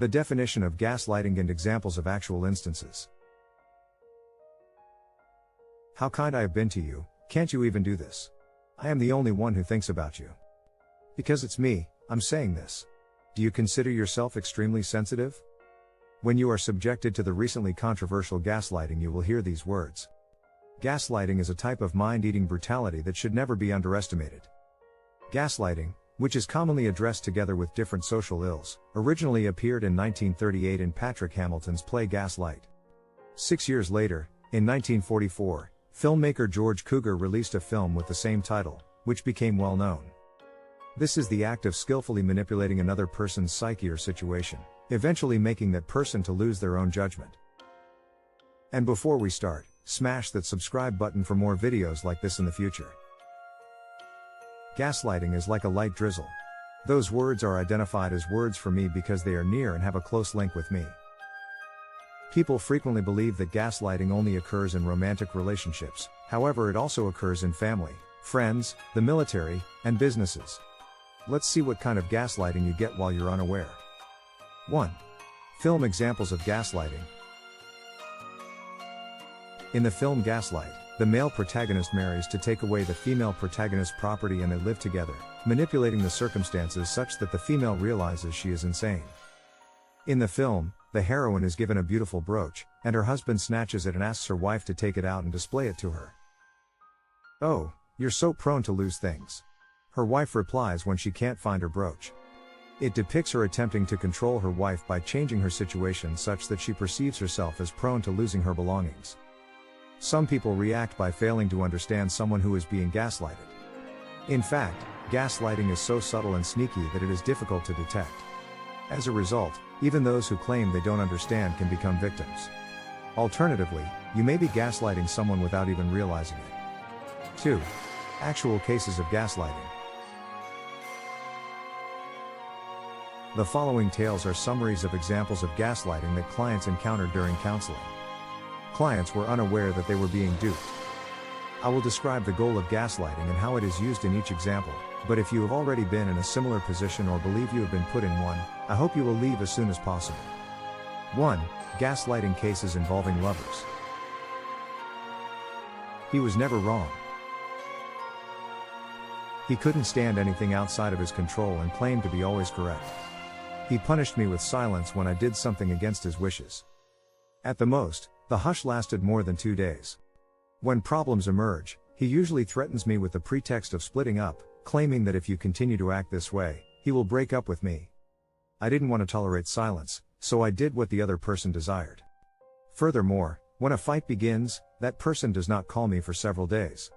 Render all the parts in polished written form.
The definition of gaslighting and examples of actual instances. How kind I have been to you, can't you even do this? I am the only one who thinks about you. Because it's me, I'm saying this. Do you consider yourself extremely sensitive? When you are subjected to the recently controversial gaslighting, you will hear these words. Gaslighting is a type of mind-eating brutality that should never be underestimated. Gaslighting, which is commonly addressed together with different social ills, originally appeared in 1938 in Patrick Hamilton's play Gaslight. 6 years later, in 1944, filmmaker George Cukor released a film with the same title, which became well known. This is the act of skillfully manipulating another person's psyche or situation, eventually making that person to lose their own judgment. And before we start, smash that subscribe button for more videos like this in the future. Gaslighting is like a light drizzle. Those words are identified as words for me because they are near and have a close link with me. People frequently believe that gaslighting only occurs in romantic relationships, however it also occurs in family, friends, the military, and businesses. Let's see what kind of gaslighting you get while you're unaware. 1. Film examples of gaslighting. In the film Gaslight, the male protagonist marries to take away the female protagonist's property and they live together, manipulating the circumstances such that the female realizes she is insane. In the film, the heroine is given a beautiful brooch, and her husband snatches it and asks her wife to take it out and display it to her. "Oh, you're so prone to lose things," her wife replies when she can't find her brooch. It depicts her attempting to control her wife by changing her situation such that she perceives herself as prone to losing her belongings. Some people react by failing to understand someone who is being gaslighted. In fact, gaslighting is so subtle and sneaky that it is difficult to detect. As a result, even those who claim they don't understand can become victims. Alternatively, you may be gaslighting someone without even realizing it. 2. Actual cases of gaslighting. The following tales are summaries of examples of gaslighting that clients encountered during counseling. Clients were unaware that they were being duped. I will describe the goal of gaslighting and how it is used in each example, but if you have already been in a similar position or believe you have been put in one, I hope you will leave as soon as possible. 1. Gaslighting cases involving lovers. He was never wrong. He couldn't stand anything outside of his control and claimed to be always correct. He punished me with silence when I did something against his wishes. At the most, the hush lasted more than 2 days. When problems emerge, he usually threatens me with the pretext of splitting up, claiming that if you continue to act this way, he will break up with me. I didn't want to tolerate silence, so I did what the other person desired. Furthermore, when a fight begins, that person does not call me for several days.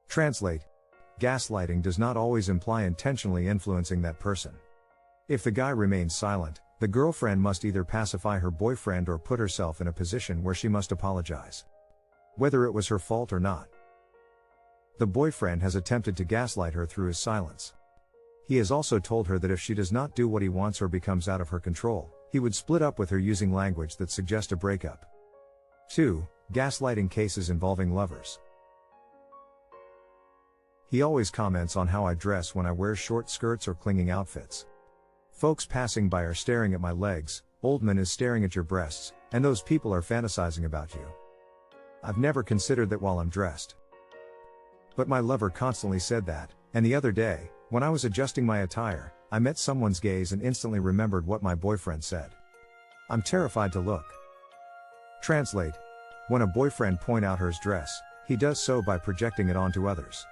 Translate: gaslighting does not always imply intentionally influencing that person. If the guy remains silent, the girlfriend must either pacify her boyfriend or put herself in a position where she must apologize, whether it was her fault or not. The boyfriend has attempted to gaslight her through his silence. He has also told her that if she does not do what he wants or becomes out of her control, he would split up with her using language that suggests a breakup. 2. Gaslighting cases involving lovers. He always comments on how I dress when I wear short skirts or clinging outfits. Folks passing by are staring at my legs, old man is staring at your breasts, and those people are fantasizing about you. I've never considered that while I'm dressed. But my lover constantly said that, and the other day, when I was adjusting my attire, I met someone's gaze and instantly remembered what my boyfriend said. I'm terrified to look. Translate: when a boyfriend points out her dress, he does so by projecting it onto others.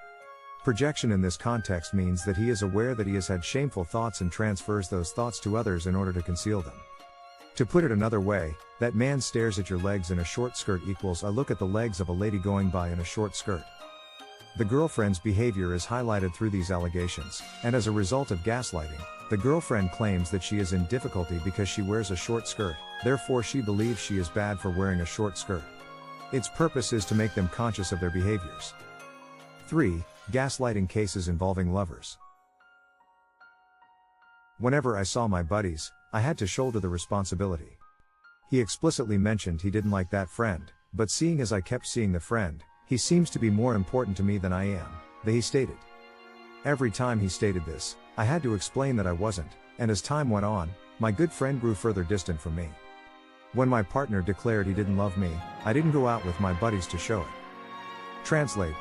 Projection in this context means that he is aware that he has had shameful thoughts and transfers those thoughts to others in order to conceal them. To put it another way, that man stares at your legs in a short skirt equals I look at the legs of a lady going by in a short skirt. The girlfriend's behavior is highlighted through these allegations, and as a result of gaslighting, the girlfriend claims that she is in difficulty because she wears a short skirt, therefore she believes she is bad for wearing a short skirt. Its purpose is to make them conscious of their behaviors. 3. Gaslighting cases involving lovers. Whenever I saw my buddies, I had to shoulder the responsibility. He explicitly mentioned he didn't like that friend, but seeing as I kept seeing the friend, he seems to be more important to me than I am, he stated. Every time he stated this, I had to explain that I wasn't, and as time went on, My good friend grew further distant from me. When my partner declared he didn't love me, I didn't go out with my buddies to show it. Translate.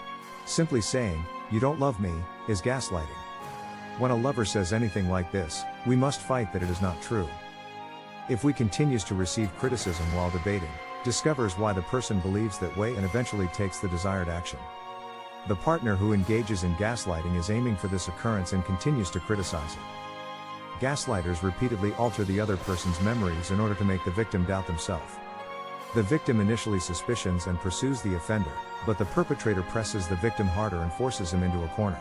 Simply saying, "You don't love me," is gaslighting. When a lover says anything like this, we must fight that it is not true. If we continues to receive criticism while debating, discovers why the person believes that way and eventually takes the desired action. The partner who engages in gaslighting is aiming for this occurrence and continues to criticize it. Gaslighters repeatedly alter the other person's memories in order to make the victim doubt themselves. The victim initially suspicions and pursues the offender, but the perpetrator presses the victim harder and forces him into a corner.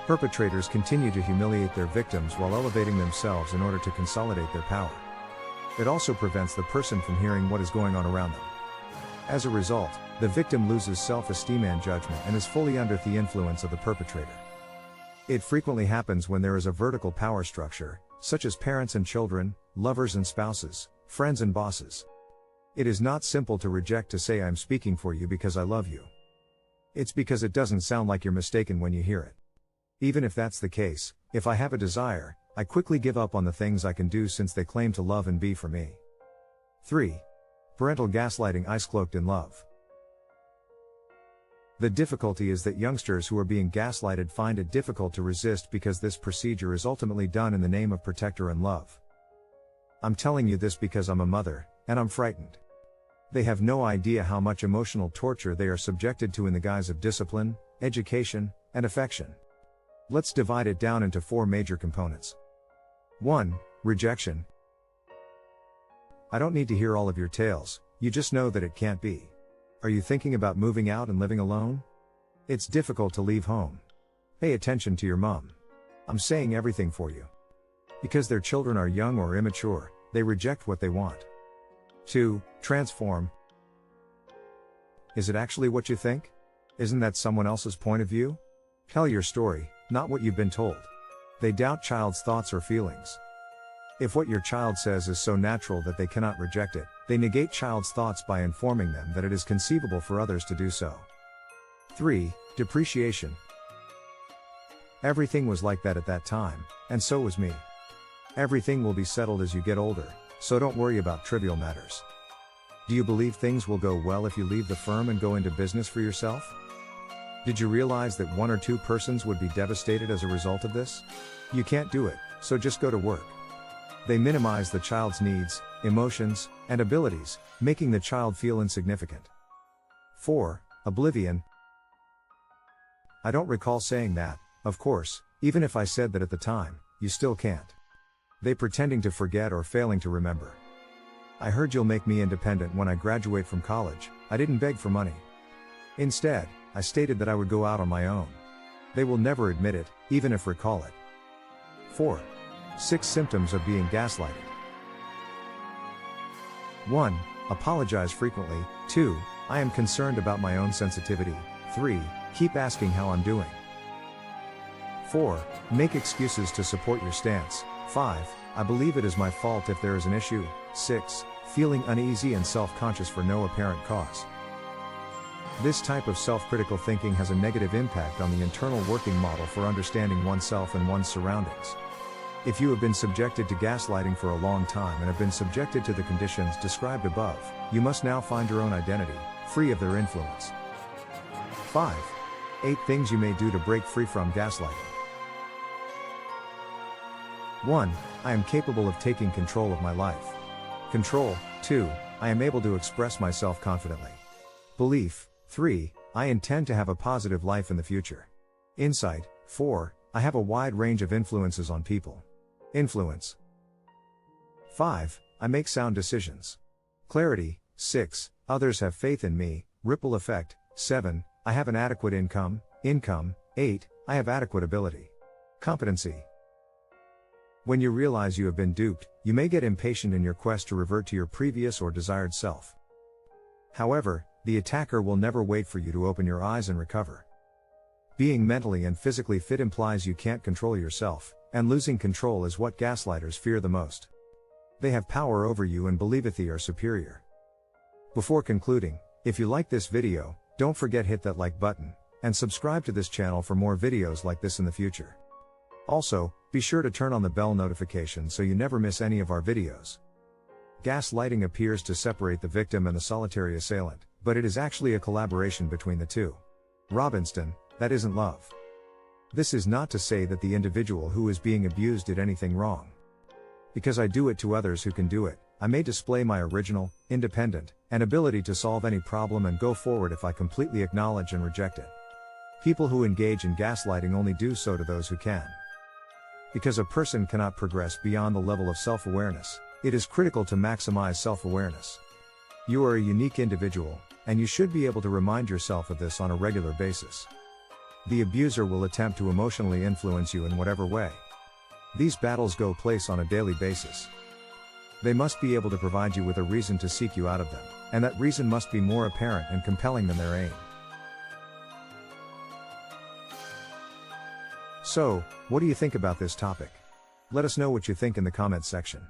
Perpetrators continue to humiliate their victims while elevating themselves in order to consolidate their power. It also prevents the person from hearing what is going on around them. As a result, the victim loses self-esteem and judgment and is fully under the influence of the perpetrator. It frequently happens when there is a vertical power structure, such as parents and children, lovers and spouses, friends and bosses. It is not simple to reject to say "I'm speaking for you because I love you." It's because it doesn't sound like you're mistaken when you hear it. Even if that's the case, if I have a desire, I quickly give up on the things I can do since they claim to love and be for me. 3. Parental gaslighting. Cloaked in love. The difficulty is that youngsters who are being gaslighted find it difficult to resist because this procedure is ultimately done in the name of protector and love. I'm telling you this because I'm a mother, and I'm frightened. They have no idea how much emotional torture they are subjected to in the guise of discipline, education, and affection. Let's divide it down into 4 major components. 1. Rejection. I don't need to hear all of your tales, you just know that it can't be. Are you thinking about moving out and living alone? It's difficult to leave home. Pay attention to your mom. I'm saying everything for you. Because their children are young or immature, they reject what they want. 2. Transform. Is it actually what you think? Isn't that someone else's point of view? Tell your story, not what you've been told. They doubt child's thoughts or feelings. If what your child says is so natural that they cannot reject it, they negate child's thoughts by informing them that it is conceivable for others to do so. 3. Depreciation. Everything was like that at that time, and so was me. Everything will be settled as you get older, so don't worry about trivial matters. Do you believe things will go well if you leave the firm and go into business for yourself? Did you realize that 1 or 2 persons would be devastated as a result of this? You can't do it, so just go to work. They minimize the child's needs, emotions, and abilities, making the child feel insignificant. 4. Oblivion. I don't recall saying that, of course, even if I said that at the time, you still can't. They pretending to forget or failing to remember. I heard you'll make me independent when I graduate from college. I didn't beg for money. Instead, I stated that I would go out on my own. They will never admit it, even if recall it. 4. 6 symptoms of being gaslighted. 1. Apologize frequently. 2. I am concerned about my own sensitivity. 3. Keep asking how I'm doing. 4. Make excuses to support your stance. 5. I believe it is my fault if there is an issue. 6. Feeling uneasy and self-conscious for no apparent cause. This type of self-critical thinking has a negative impact on the internal working model for understanding oneself and one's surroundings. If you have been subjected to gaslighting for a long time and have been subjected to the conditions described above, you must now find your own identity, free of their influence. 5. 8 things you may do to break free from gaslighting. 1. I am capable of taking control of my life. Control. 2. I am able to express myself confidently. Belief. 3. I intend to have a positive life in the future. Insight. 4. I have a wide range of influences on people. Influence. 5. I make sound decisions. Clarity. 6. Others have faith in me. Ripple effect. 7. I have an adequate income. 8. I have adequate ability. Competency. When you realize you have been duped, you may get impatient in your quest to revert to your previous or desired self. However, the attacker will never wait for you to open your eyes and recover. Being mentally and physically fit implies you can't control yourself, and losing control is what gaslighters fear the most. They have power over you and believeth they are superior. Before concluding, if you like this video, don't forget hit that like button, and subscribe to this channel for more videos like this in the future. Also, Be sure to turn on the bell notification so you never miss any of our videos. Gaslighting appears to separate the victim and the solitary assailant, but it is actually a collaboration between the two. Robinson, that isn't love. This is not to say that the individual who is being abused did anything wrong. Because I do it to others who can do it, I may display my original, independent, and ability to solve any problem and go forward if I completely acknowledge and reject it. People who engage in gaslighting only do so to those who can. Because a person cannot progress beyond the level of self-awareness, it is critical to maximize self-awareness. You are a unique individual, and you should be able to remind yourself of this on a regular basis. The abuser will attempt to emotionally influence you in whatever way. These battles go place on a daily basis. They must be able to provide you with a reason to seek you out of them, and that reason must be more apparent and compelling than their aim. So, what do you think about this topic? Let us know what you think in the comments section.